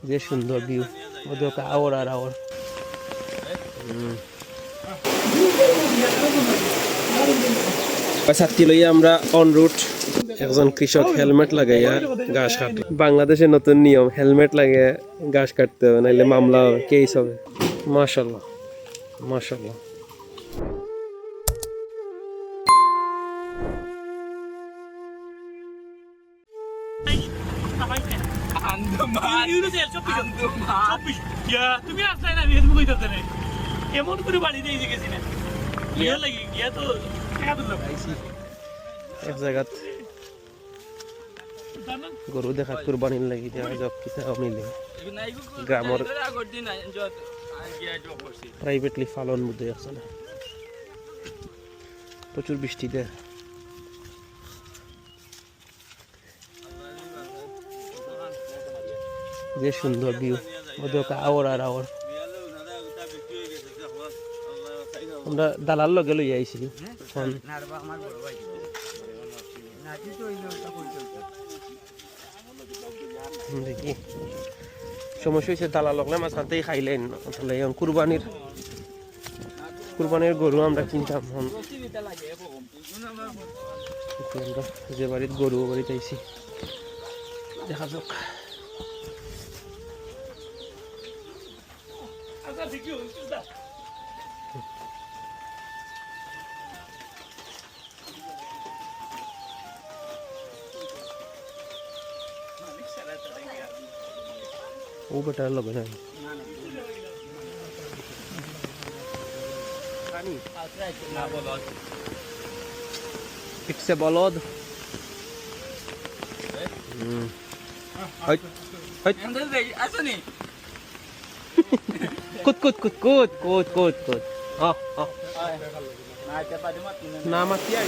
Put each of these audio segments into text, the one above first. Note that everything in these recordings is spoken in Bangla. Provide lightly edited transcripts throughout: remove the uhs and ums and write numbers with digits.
যে সুন্দর ভিউ, ওদের আওয়ার আর আওয়ার। ছাত্রী লইয়া আমরা অন রুট। একজন কৃষক হেলমেট লাগাইয়া ঘাস কাটে। বাংলাদেশের নতুন নিয়ম, হেলমেট লাগিয়ে ঘাস কাটতে হবে, নাইলে মামলা হবে, কেস হবে। মাশাআল্লাহ মাশাআল্লাহ। এমন করে বাড়ি দিয়ে গেছি না গিয়া লাগি গিয়া তো এক জায়গাত গরু দেখা কুরবানির লাগি দেখা যাক কিতা মিলে গ্রামের প্রাইভেটলি ফালন মধ্যে আছে না, প্রচুর বৃষ্টি দেয়। যে সুন্দর ভিউ, ওদের আওয়ার আর আওয়ার। আমরা দালাল লগে লইয়া আইছিলি দেখি সমস্যা হয়েছে, দালাল লগলে মাছ হাতেই খাইলেন। তাহলে কুরবানির গরু আমরা কিনতাম। আমরা যে বাড়ির গরু বাড়িতে আইছি, দেখা যাক। ও বেটার লগে না ঠিকছে বলদ। কুত কুত কুত কুত কুত কুত কুত না মাতিয়া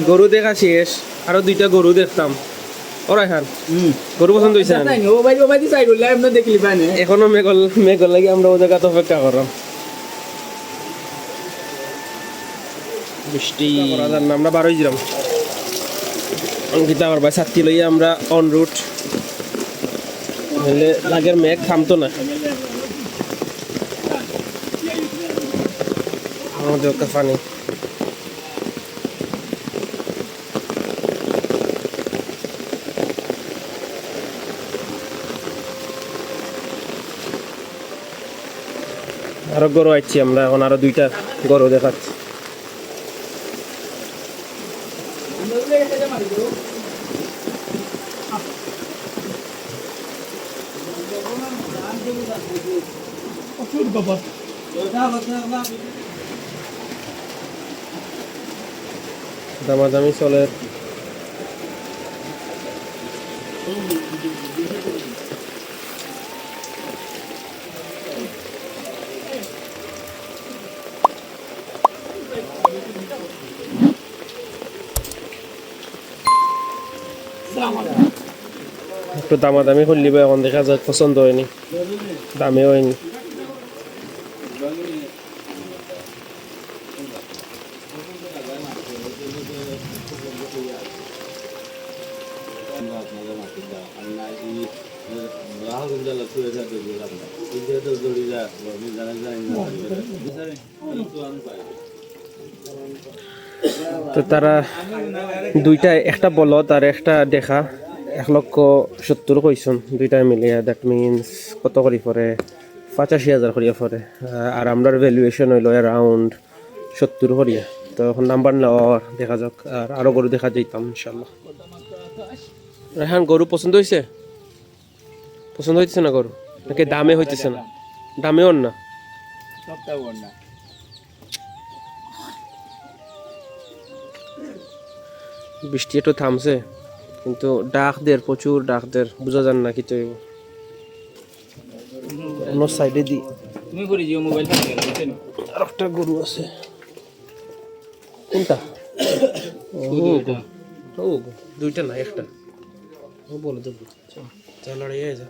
গরু দেখা শেষ, আরো দুইটা গরু দেখতাম। ওরাই খান গরু পছন্দ হয়েছে এখনো মেঘল লাগে, আমরা ও জায়গা অপেক্ষা করলাম। বৃষ্টি আমরা 12 জিরাম অঙ্কিতা করবা ছাত্রী লইয়া আমরা অন রুট। লাগের মেঘ থামতো না, আমাদের ওকে পানি। আরো গরু আইছি আমরা, এখন আরো দুইটা গরু দেখাচ্ছি। দামাদামি চলে। একটু দামাদামি করলি এখন দেখা যায় পছন্দ হয়নি, দামে হয়নি। তো তারা দুইটা, একটা বলদ আর একটা দেখা 1,70,000 কইসন, দুইটা মিলিয়ে। দ্যাট মিনস কত করি পরে 85,000 করিয়া পরে। আর আমরার ভ্যালুয়েশন হইল অ্যারাউন্ড 70 করিয়া। তো এখন নাম্বার নেওয়ার দেখা যাক, আর আরো গরু দেখা যাইতাম ইনশাল্লাহ। রেহান গরু পছন্দ হয়েছে? পছন্দ হইতেছে না গরু নাকি দামে হইতেছে না? দামে ওর না, বৃষ্টি একটু থামছে কিন্তু ডাক দের, প্রচুর ডাক দের, বোঝা যান না কি। তো অন্য সাইডে দি আর একটা গরু আছে। কোনটা? ও দুইটা না, একটা। ও বলে দেবো, চল লড়াই যা।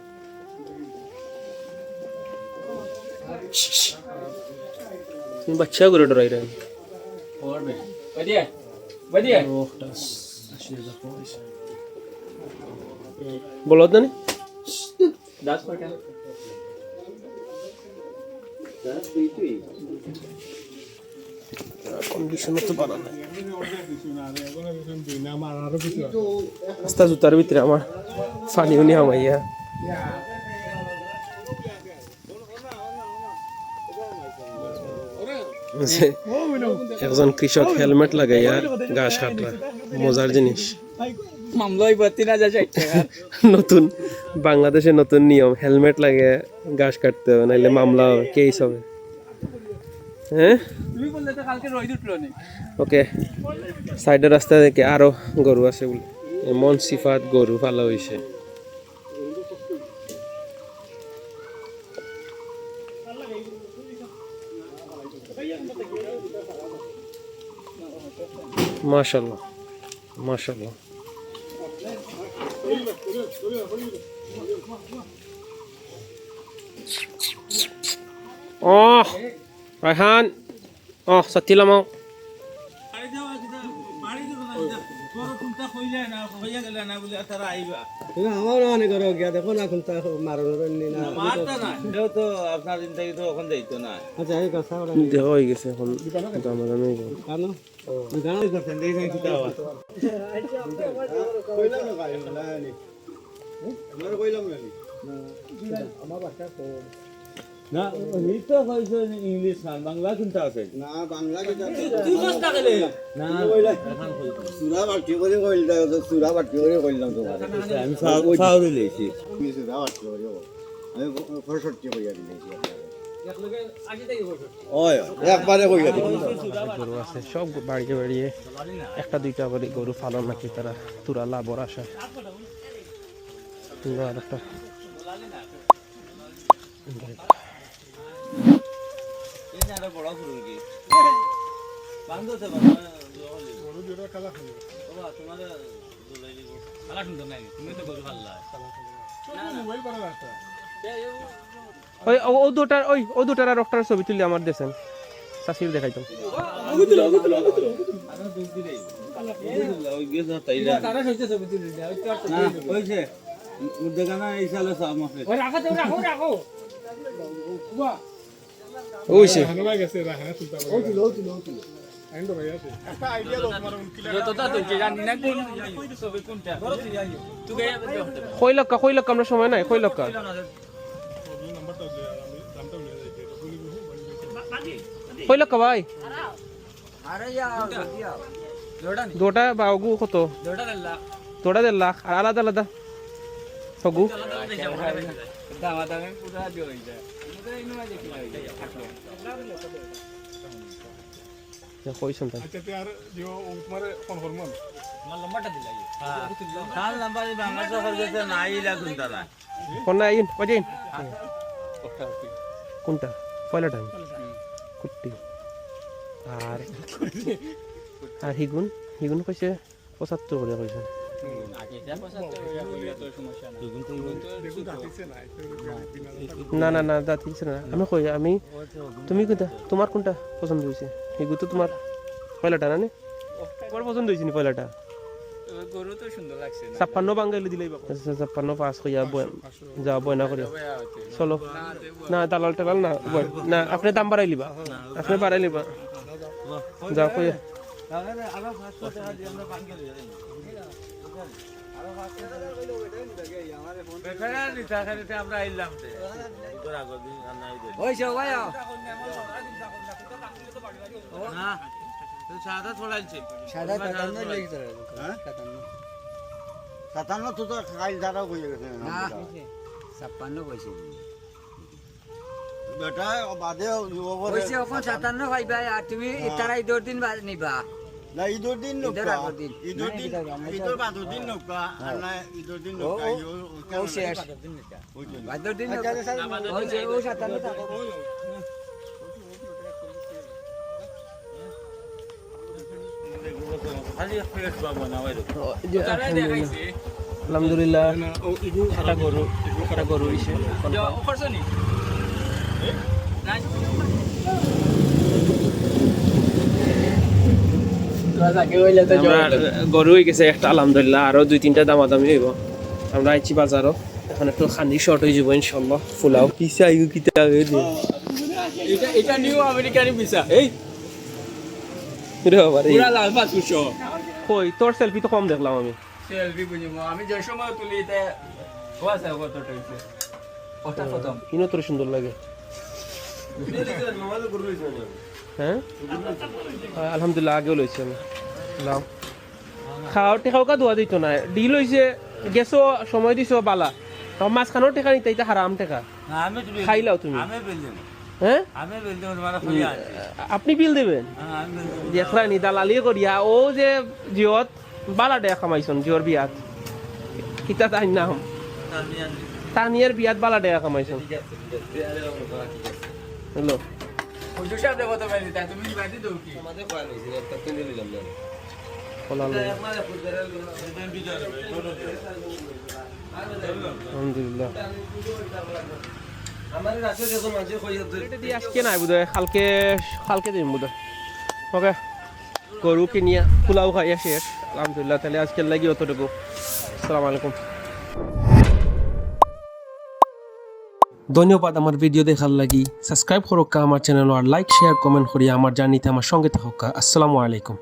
তুমি বাচ্চা করে ডরাই রে और बे बढ़िया बढ़िया বলো না 10 पर क्या কন্ডিশন তো ভালো না রাস্তা জুতার ভিতরে আমার পানি উনি হামাইয়া একজন কৃষক হেলমেট লাগাইয়া ঘাস কাটরা মজার জিনিস मामला ही 3000 টাকা নতুন বাংলাদেশে নতুন নিয়ম হেলমেট লাগে ঘাস কাটতে হবে নাইলে মামলা হবে কেস হবে হ্যাঁ তুমি বললে তো কালকে রোদ উঠলো নি ওকে সাইডের রাস্তা থেকে আরো গরু আছে বলে এমন সিফাত গরু ভালো হইছে মাশাআল্লাহ মাশাআল্লাহ Oh, Raihan. Oh, satila mo. আরে যাও বাড়ি যাও না তোর কোনটা কইলে না হইয়া গেল না বলে তারা আইবা আমার অনেক করো গিয়া দেখো না কোনটা মারানোর না মারতা না এটাও তো আপনার জিন্দেগি তো ওখান যাইতো না আচ্ছা এই কথা ওরা দেহ হয়ে গেছে এখন দামাদামি হয়ে গেল কানো গানা করতেন দেখেন কি দাও কইলাম না ভাই না নি আমার কইলাম না আমার বাচ্চা তো না নি তো কইছো ইংলিশ না বাংলা কোনটা আছে না বাংলা কি তুই কষ্ট গেলে না সুরা বাটি করে কইলা সুরা বাটি করে কইলাম তোমার আমি সাউরি লইছি তুমি সুরা বাটি করে আমি ফরসটি কইয়া দিয়েছি ওই একবারে কইয়া দিছি গরু আছে সব বাড়িয়ে বাড়িয়ে একটা দুইটা করে গরু ফালন নাকি তারা তুরা লাভর আশা আর একটা এই না বড় করুন কি বান্ধো তো বড় জোড়া কালা খালি বাবা তোমার দলাই দিব কালা সুন্দর নাই তুমি তো গরু ভাল্লা না মোবাইল পারা রাস্তা ওই ও দুটার আর একটার ছবি তুলি আমার দেন সাসির দেখাইতাম আরে দুই দিলে ওই গেছে তাইলা তারা হইছে ছবি তুলি না হইছে মুদ্দাগানা ইসালে সাম আছে ওই রাখো বাহ ওইছে কই লক্কা আমরা সময় নাই কই লক্কা ভাই দুটা বাগু কত দুটা 1.5 লাখ আর আলাদা আলাদা সগু কইছেন তাই কোনটা আইন কদিন কোনটা পয়লা টাইম কুট্টি আর আর হিগুন কইছে 75 করে কইছে না না না দাঁত দিচ্ছে না আমি তুমি কোনটা তোমার কোনটা পছন্দ হয়েছে হিগু তো তোমার পয়লাটা না তোমার পছন্দ হয়েছে নি পয়লাটা গরু তো সুন্দর লাগছে 56 বাঙ্গাইলে দিলেই 56 পাস কইয়া যা বয়না করে চলো না দালাল টালাল না না আপনি দাম বাড়াই লিবা আপনি বাড়াই লিবা যাও কইয়া সাতান্ন তো তো খাইল ধারা হয়ে গেছে না 56 কইছে বেটা বাদে কইছে এখন 57 খাইবা আর তুমি তারা ঈদের দিন নিবা না ঈদের দিন ঈদের নৌকা আগের দিন। ঈদের বাদের দিন নৌকা আর না ঈদের দিন নৌকা ও শেষ বাদের দিন কইছে ও 57 টাকা আলহামদুলিল্লাহ একটা গরু হইছে আমরা গরু হয়ে গেছে একটা আলহামদুলিল্লাহ, আরো 2-3টা দামাদামি হইব। আমরা আইছি বাজারও, এখন একটু খানি শর্ট হয়ে যাব ইনশাল্লাহ। ফুলাও কি চাই কিতা এটা নিউ আমেরিকান ভিসা এই রে বাবা রে। পুরা লাল পাস উঠছো কই তোর সেলফি তো কম দেখলাম আমি। সেলফি বুঝিমু আমি যে সময় তুলি তে ওয়াসা কত টাইছে ওটা খতম ইনো তোর সুন্দর লাগে। হ্যাঁ আলহামদুলিল্লাহ আগেও লইছি আমি। লাও খাওয়ার টেকাও কা দোয়া দিত না, ডিল হইছে গেছো সময় দিছো বালা, তো মাঝখানোর টেকা নিতে এটা হারাম টেকা আমি তো খাইলাও তুমি। আমি বললাম হ্যাঁ আমি বললাম তোমার খালি আছে আপনি বিল দেবেন আমি বললাম দেখলানি দালালি করিয়া ও যে জিওত বালা দেয়া কামাইছন জিওর বিয়াত কিতা তাই নাম তানিয়ার বিয়াত বালা দেয়া কামাইছন। হ্যালো হুজুর সাহেব দেখো তো বাইরে তা তুমি বাইরে দাও কি আলহামদুলিল্লাহ আজকে নাই বোধ হয়, কালকে দিন বোধ হয়। ওকে গরু কিনিয়া পোলাও খাইয়া শেষ আলহামদুলিল্লাহ। তাহলে আজকের লাগি অতটুকু। আসসালামু আলাইকুম। ধন্যবাদ আমার ভিডিও দেখার লাগি। সাবস্ক্রাইব করুক আমার চ্যানেল আর লাইক শেয়ার কমেন্ট করিয়া আমার জার্নিতে আমার সঙ্গে থাকুক। আসসালামু আলাইকুম।